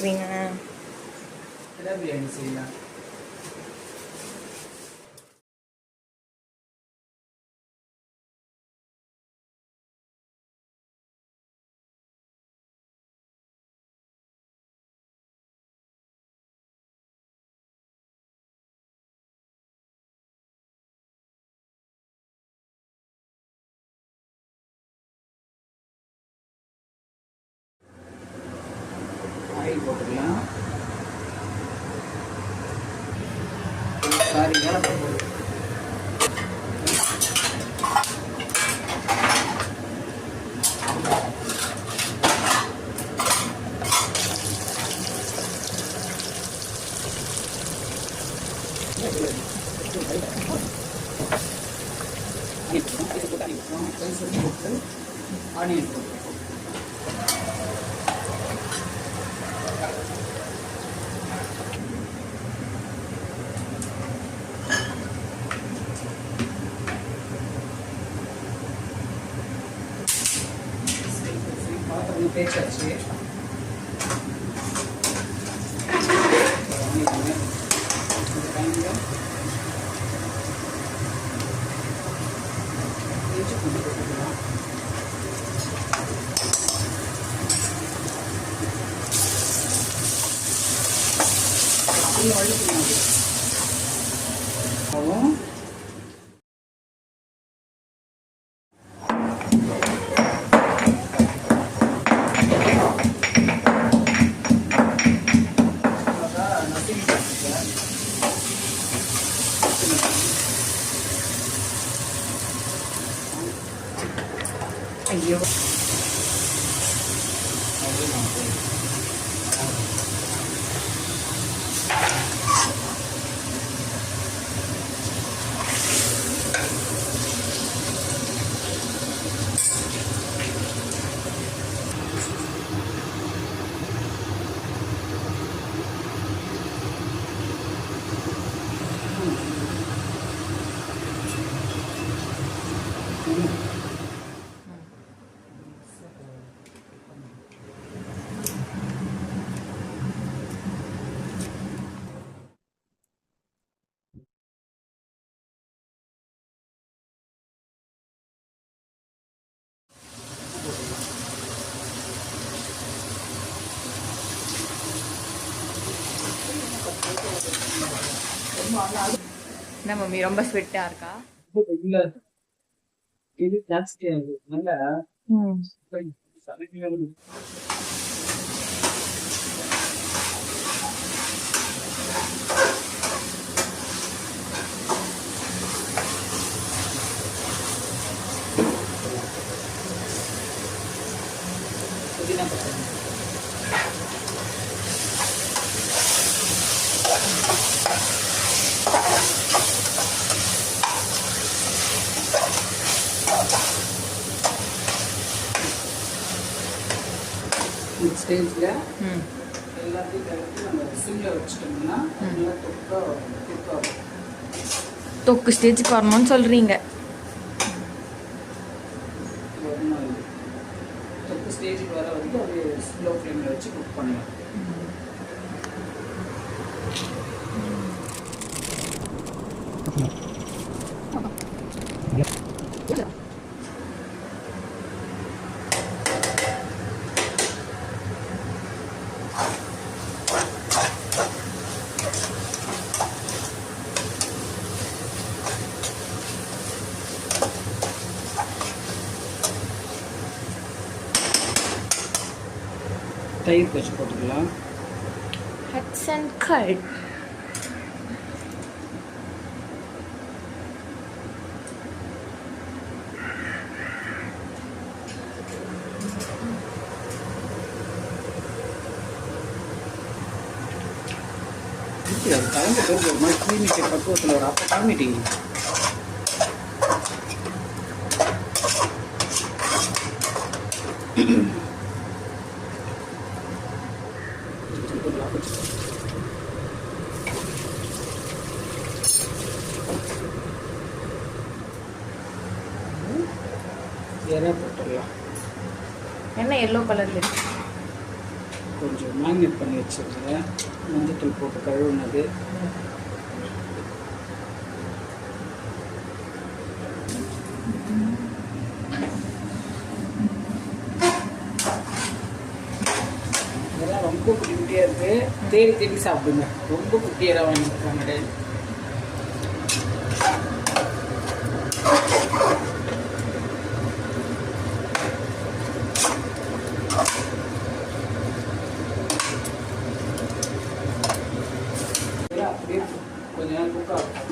கேட்குறீங்க? பிரியாணி செய்யலாம். ஆயில் போட்டுக்கலாம். சாரி, ஏலக்காய் போடு. ஆனியன் போட்டு பாத்திரம் தேய்ச்சாச்சு. தேய்ச்சி கொண்டு போட்டுக்கலாம். வழுக்கணும். ஐயோ, என்ன மம்மி ரொம்ப ஸ்வெட்டாக இருக்கா? இல்ல, இது ஜாஸ்தியா இருக்கு. நல்லா சமைக்கவே புதினா போட்டுக்கலாம். இந்த ஸ்டேஜில் எல்லாத்தையும் கலந்து நம்ம சிம்மில் வச்சுட்டோம்னா நல்லா தொக்காக தொக்கு ஸ்டேஜுக்கு வரணும்னு சொல்கிறீங்க? தொக்கு ஸ்டேஜுக்கு வர வந்து அப்படியே ஸ்லோ ஃப்ளேமில் வச்சு குக் பண்ணலாம். தயிர் வச்சு போட்டுக்கலாம். ஹட்சன் கட். கலந்து போட்டு ஒரு மாதிரி கிளீனிக்க பக்குவத்தில் ஒரு அப்போ காமிட்டீங்க. என்ன எல்லோ கலர்ல இருக்கு? கொஞ்சம் மேக்னேட் பண்ணி வச்சுருக்கேன். மஞ்சத்தூள் போட்டு கழுவுனது. இதெல்லாம் ரொம்ப குட்டி குட்டியாக இருக்குது. தேடி தேடி சாப்பிடுங்க. ரொம்ப குட்டியாக வாங்கியிருக்காங்க டேடி. அப்படியே கொஞ்ச நேரம் குக் ஆகும்.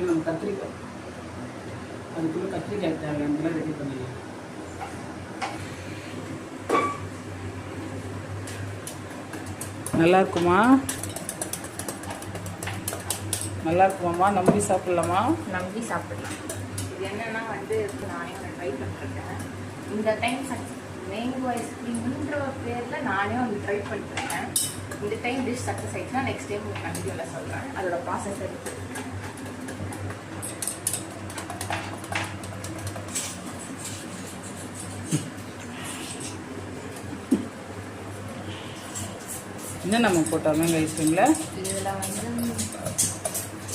நம்ம கத்திரிக்காய் அதுக்குள்ளே கத்திரிக்காய் தேவையானதெல்லாம் ரெடி பண்ணிடலாம். நல்லா இருக்குமா? நல்லா இருக்குமாம்மா? நம்பி சாப்பிட்லாமா? நம்பி சாப்பிடலாம். இது என்னன்னா வந்து நானே ஒன்று ட்ரை பண்ணிருக்கேன். இந்த டைம் மேங்கோ ஐஸ்கிரீம்ன்ற பேரில் நானே வந்து ட்ரை பண்ணிருக்கேன். இந்த டைம் டிஷ் சக்ஸஸ் ஆயிடுச்சுன்னா நெக்ஸ்ட் டைம் உங்களுக்கு கண்டிப்பாக சொல்கிறேன். அதோட ப்ராசஸ் இருக்குது. என்ன நம்ம போட்டோம் மேங்கோ ஐஸ்கிரீமில்? இதில் வந்து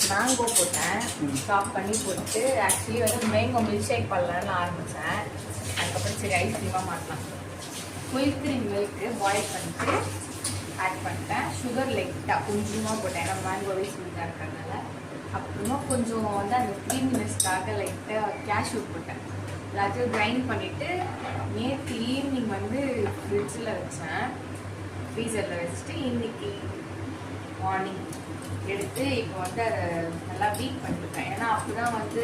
மேங்கோ போட்டேன், சாப் பண்ணி போட்டு ஆக்சுவலி வந்து மேங்கோ மில்க் ஷேக் பண்ணலான்னு ஆரம்பித்தேன். அதுக்கப்புறம் சரி ஐஸ்கிரீமாக மாட்டலாம். ஃபுல் க்ரீம் மில்க்கு பாயில் பண்ணிட்டு ஆட் பண்ணிட்டேன். சுகர் லைட்டாக கொஞ்சமாக போட்டேன், ஏன்னா மேங்கோவே ஸ்வீட்டாக இருக்கிறதுனால. அப்புறமா கொஞ்சம் வந்து அந்த க்ரீமினஸ்க்காக லைட்டாக கேஷ்யூ போட்டேன். எல்லாத்தையும் கிரைண்ட் பண்ணிவிட்டு நேற்று ஈவினிங் வந்து ஃப்ரிட்ஜில் வச்சேன். ஃப்ரீசரில் வச்சுட்டு இன்றைக்கி மார்னிங் எடுத்து இப்போ வந்து அதை நல்லா பீட் பண்ணிருக்கேன். ஏன்னா அப்போ தான் வந்து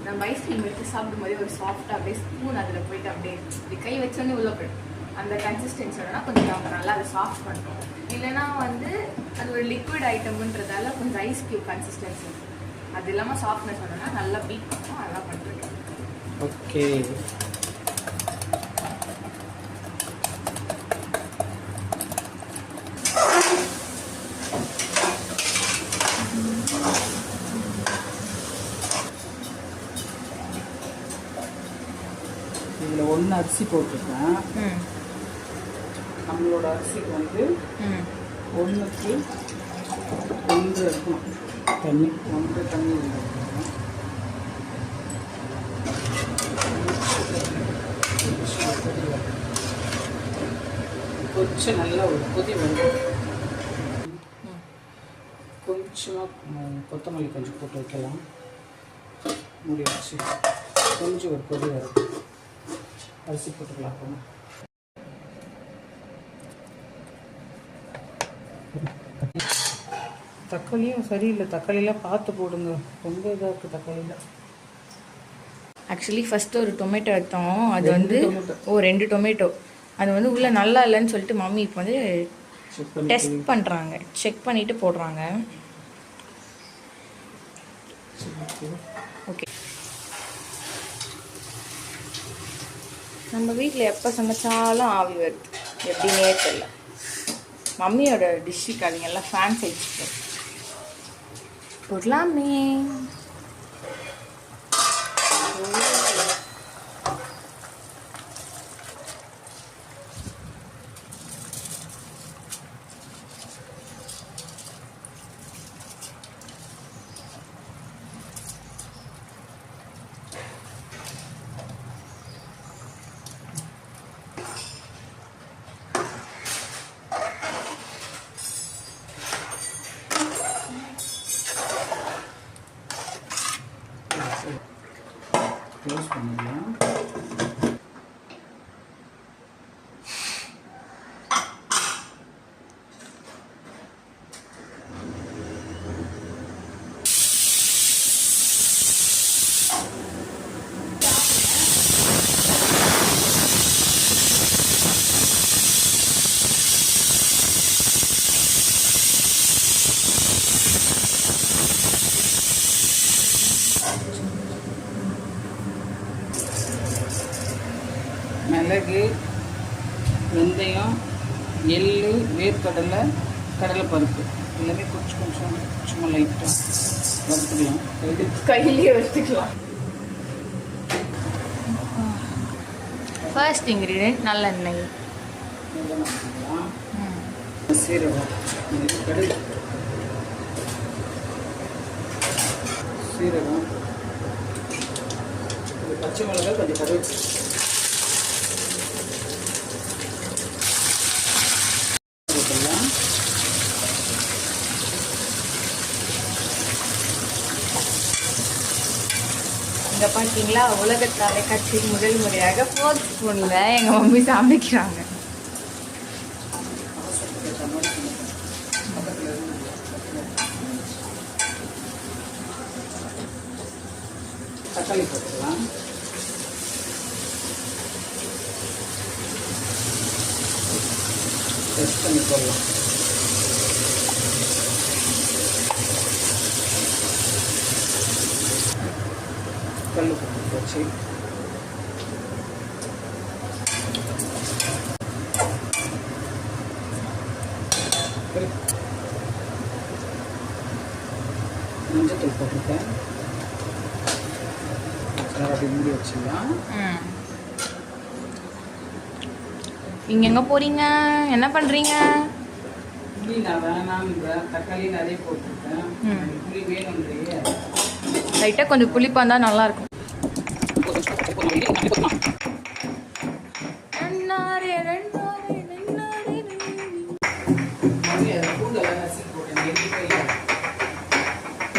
நம்ம ஐஸ்கிரீம் எடுத்து சாப்பிடும்போதே ஒரு சாஃப்டாக அப்படியே ஸ்பூன் அதில் போயிட்டு அப்படியே இப்படி கை வச்சோன்னே உள்ள போய்டும். அந்த கன்சிஸ்டன்சியோடனா கொஞ்சம் நம்ம நல்லா அதை சாஃப்ட் பண்ணுறோம். இல்லைன்னா வந்து அது ஒரு லிக்விட் ஐட்டம்ன்றதால கொஞ்சம் ஐஸ் க்யூப் கன்சிஸ்டன்சி அது இல்லாமல் சாஃப்ட்னஸ் பண்ணோன்னா நல்லா பீட் பண்ணுவோம். அதெல்லாம் பண்ணிருக்கேன். ஓகே. இதில் ஒன்று அரிசி போட்டிருக்கேன். நம்மளோட அரிசிக்கு வந்து 1க்கு 1 இருக்கும் தண்ணி. 1 தண்ணி கொஞ்சம் நல்லா ஒரு கொதி வரும். கொஞ்சமாக கொத்தமல்லி கொஞ்சம் போட்டு வைக்கலாம். மூடி வச்சு கொஞ்சம் ஒரு கொதி வரும். அரிசி போட்டுக்கலாம். அப்புறமா தக்காளியும் சரியில்லை. தக்காளியெலாம் பார்த்து போடுங்க. ரொம்ப இதாக இருக்குது தக்காளியில். ஆக்சுவலி ஃபஸ்ட்டு ஒரு டொமேட்டோ எடுத்தோம். அது வந்து 2 டொமேட்டோ அது வந்து உள்ளே நல்லா இல்லைன்னு சொல்லிட்டு மம்மி இப்போ வந்து டெஸ்ட் பண்ணுறாங்க. செக் பண்ணிவிட்டு போடுறாங்க. ஓகே. நம்ம வீட்டில் எப்போ சமைச்சாலும் ஆவி வருது, எப்படின்னே தெரியல. மம்மியோட டிஷ்ஷுக்கு அவங்க எல்லாம் ஃபேன்ஸ் ஆயிடுச்சு. போடலாமே. க்ளோஸ் பண்ணிடலாம். மிளகு, வெந்தயம், எள்ளு, வேர்க்கடலை, கடலைப்பருப்பு எல்லாமே கொஞ்சம் கொஞ்சம் சும்மா லைட்டாக வறுத்துக்கலாம். கையிலேயே வறுத்துக்கலாம். ஃபர்ஸ்ட் இன்க்ரீடியன்ட் நல்லெண்ணெய். இதெல்லாம் பண்ணிக்கலாம். சீரகம், கடுகு, சீரகம், ஒரு பச்சை மிளகாய், கொஞ்சம் கருவேப்பிலை. இங்கே பார்த்தீங்களா, உலக தொலைக்காட்சி முதல் முறையாக 4th ஸ்பூனில் எங்கள் மம்மி சமைக்கிறாங்க. தக்காளி போட்டுக்கலாம். டெஸ்ட் பண்ணி போடலாம். கல் போட்டு வச்சு மஞ்சத்தூள் போட்டிருக்கேன். அப்படி மூடி வச்சுக்கலாம். நீங்கள் எங்கே போகிறீங்க, என்ன பண்ணுறீங்க? புளி நான் வேணாம்ன்றேன், தக்காளி நிறைய போட்டிருக்கேன். புளி வேணும்ன்றையே. லைட்டாக கொஞ்சம் புளிப்பாக இருந்தால் நல்லாயிருக்கும்.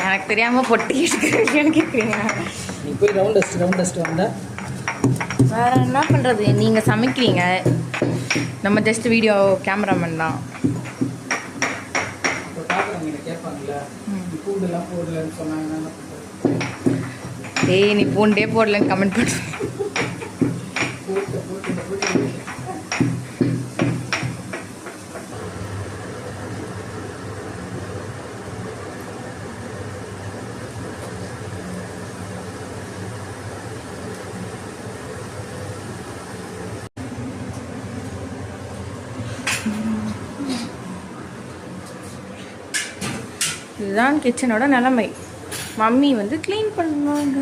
எனக்கு தெரியாமல் பொட்டி கேட்குறீங்க. நீ போய் ரவுண்ட் டஸ்ட் வந்தா வேற என்ன பண்ணுறது, நீங்கள் சமைக்கிறீங்க, நம்ம ஜஸ்ட் வீடியோ கேமராமேன் தான். இப்போ பார்க்குறவங்க கேட்பாங்கல்ல, பூண்டெல்லாம் போடலன்னு சொன்னாங்கன்னா ஏய் நீ பூண்டே போடலன்னு கமெண்ட் பண்ணு. இதுதான் கிச்சனோட நிலைமை. மம்மி வந்து க்ளீன் பண்ணுவாங்க.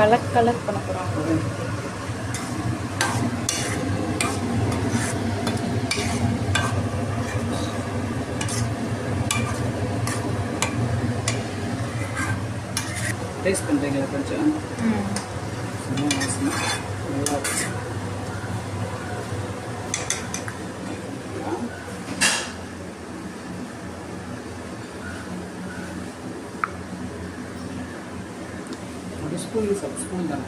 கலக் பண்ண போகிறாங்க. டேஸ்ட் பண்ணுறீங்களா கொஞ்சம்? நல்லா ஸ்பூன் ஸ்பூன் தானே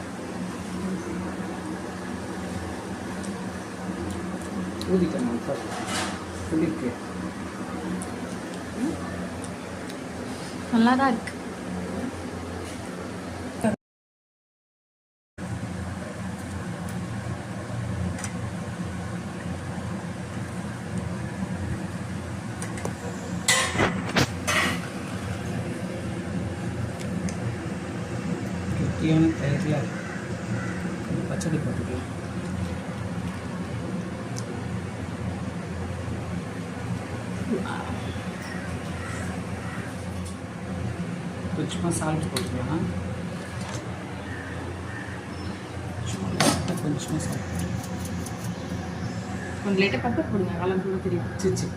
ஊதிக்கணும். புளிக்கு நல்லா தான் இருக்கு. கெட்டியான தயிரில் பச்சடி போட்டுக்கலாம். கொஞ்சமாக சால்ட் போட்டுக்கலாம். கொஞ்சமாக சால்ட் கொஞ்சம் லேட்டாக பக்கத்து போடுங்க, கலந்து கூட தெரியும். சிச்சி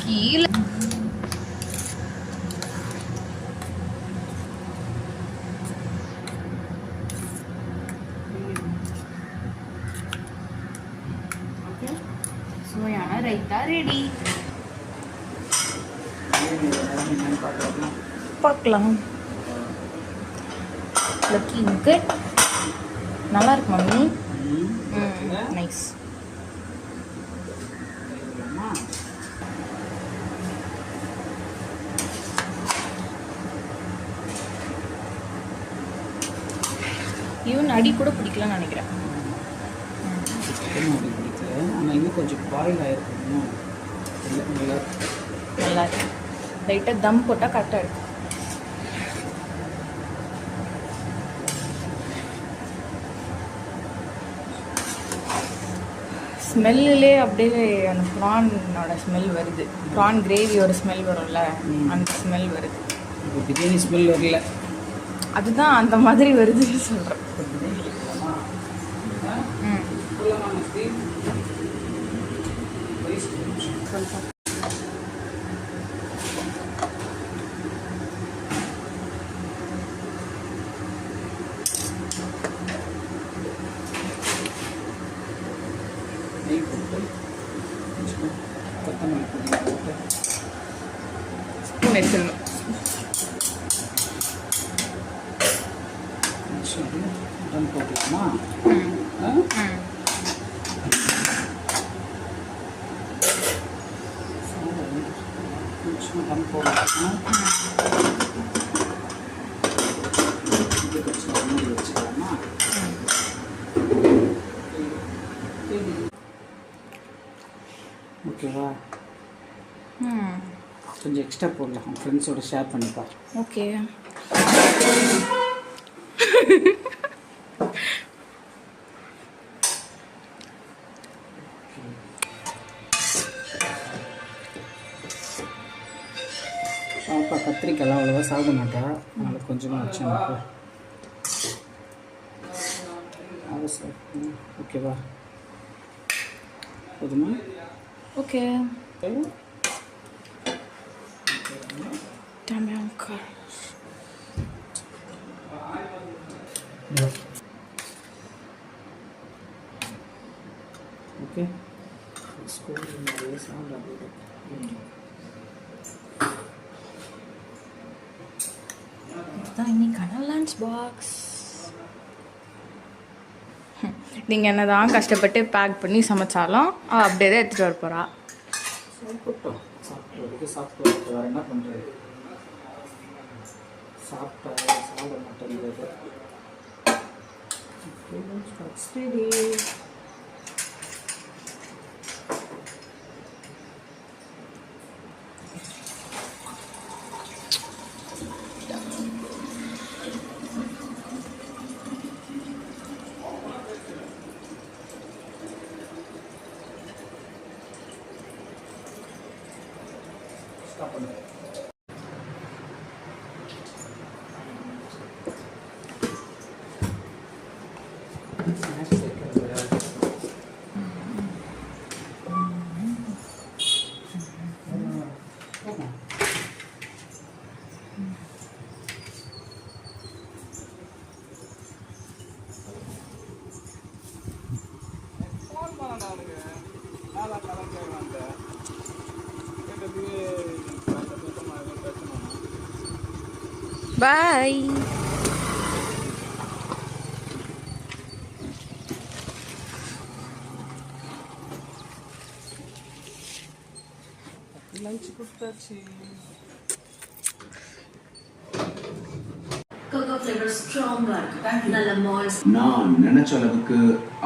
கீழே சுவையான ரைத்தா ரெடி. பார்க்கலாம். Looking good. நல்லா இருக்கு மம்மி. நைஸ். ஈவன் அடி கூட பிடிக்கலன்னு நினைக்கிறேன். சிக்கன் அப்படி பிடிக்கல, ஆனால் இன்னும் கொஞ்சம் பாயில் ஆகிருக்கணும். நல்லா நல்லா இருக்கு. லைட்டாக தம் போட்டால் கரெக்டாக இருக்கும். ஸ்மெல்லே அப்படியே அந்த ப்ரானோட ஸ்மெல் வருது. ப்ரான் கிரேவியோட ஸ்மெல் வரும்ல, அந்த ஸ்மெல் வருது. இப்போ பிரியாணி ஸ்மெல் வரல, அதுதான் அந்த மாதிரி வருதுன்னு சொல்கிறேன். நெய் போட்டு கொஞ்சம் கொத்தமல்லி பொடி போட்டு ஸ்பூன் எடுத்துடணும். டன் போட்டுக்கலாமா? கொஞ்சம் டன் போடலாம். வச்சுக்கலாமா? ஓகேவா? கொஞ்சம் எக்ஸ்ட்ரா போடலாம், உன் ஃப்ரெண்ட்ஸோட ஷேர் பண்ணிப்பா. ஓகே. பாப்பா கத்திரிக்காய்லாம் அவ்வளோவா சாப்பிட மாட்டா, அதனால் கொஞ்சமாக வச்சு எனக்கு அவசரம். ஓகேவா? போதுமா? Okay. Tamamkar. Okay. Let's go in the way sound of it. இதுதான் இன்னைக்கான லஞ்ச் பாக்ஸ். நீங்கள் என்ன தான் கஷ்டப்பட்டு பேக் பண்ணி சமைச்சாலும் அப்படியே தான் எடுத்துகிட்டு வர போகிறா. சாப்பிட்டோம், சாப்பிட்டு சாப்பிட்டு வேறு என்ன பண்ணுறது? சாப்பிட்டா சாப்பிட மாட்டேங்கிறது. ரெடி. ஸ்டாப் பண்ணுங்க. பாய். லஞ்ச் கொடுத்தாச்சு. கோகோ ஃப்ளேவர் ஸ்ட்ராங்கா இருக்கு. நல்ல மால்ஸ். நான் நினைச்ச அளவுக்கு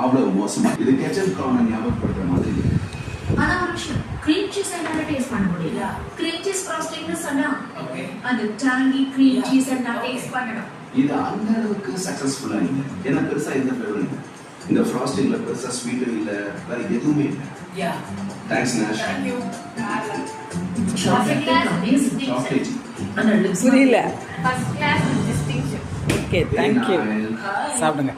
அவ்வளவு மோசமா இது கெச்சப் கார்னை ஞாபகப்படுத்துற மாதிரி இருக்கு. ஆனா ஒரு விஷயம், கிரீம் சீஸ் என்னால டேஸ்ட் பண்ண முடியல. கிரீம் சீஸ் ஃப்ராஸ்டிங்னு சொன்னா அந்த டாங்கி கிரீம் சீஸ் நான் டேஸ்ட் பண்ணணும். இது அந்த அளவுக்கு சக்சஸ்ஃபுல்லா இல்லை, ஏன்னா பெருசா எந்த ஃபிளேவரும் இல்லை. இந்த ஃப்ராஸ்டிங்ல பெருசா ஸ்வீட்டும் இல்லை, வேற எதுவுமே இல்லை. Thanks Nash. Chocolate amazing. Chocolate அந்த லிப்ஸ் புரியல. First class distinction. Okay, thank you. சாப்பிடுங்க.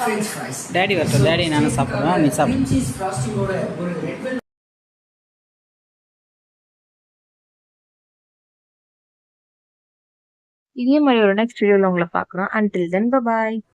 French fries. டேடி வரட்டும், டேடி நானும் சாப்பிட்றோம், நீ சாப்பிடு. கிரீம் சீஸ் ஃப்ராஸ்டிங்கோட ஒரு ரெட் வெல்வெட் இதே மாதிரி ஒரு நெக்ஸ்ட் வீடியோவில் உங்களை பார்க்குறோம். Until then by.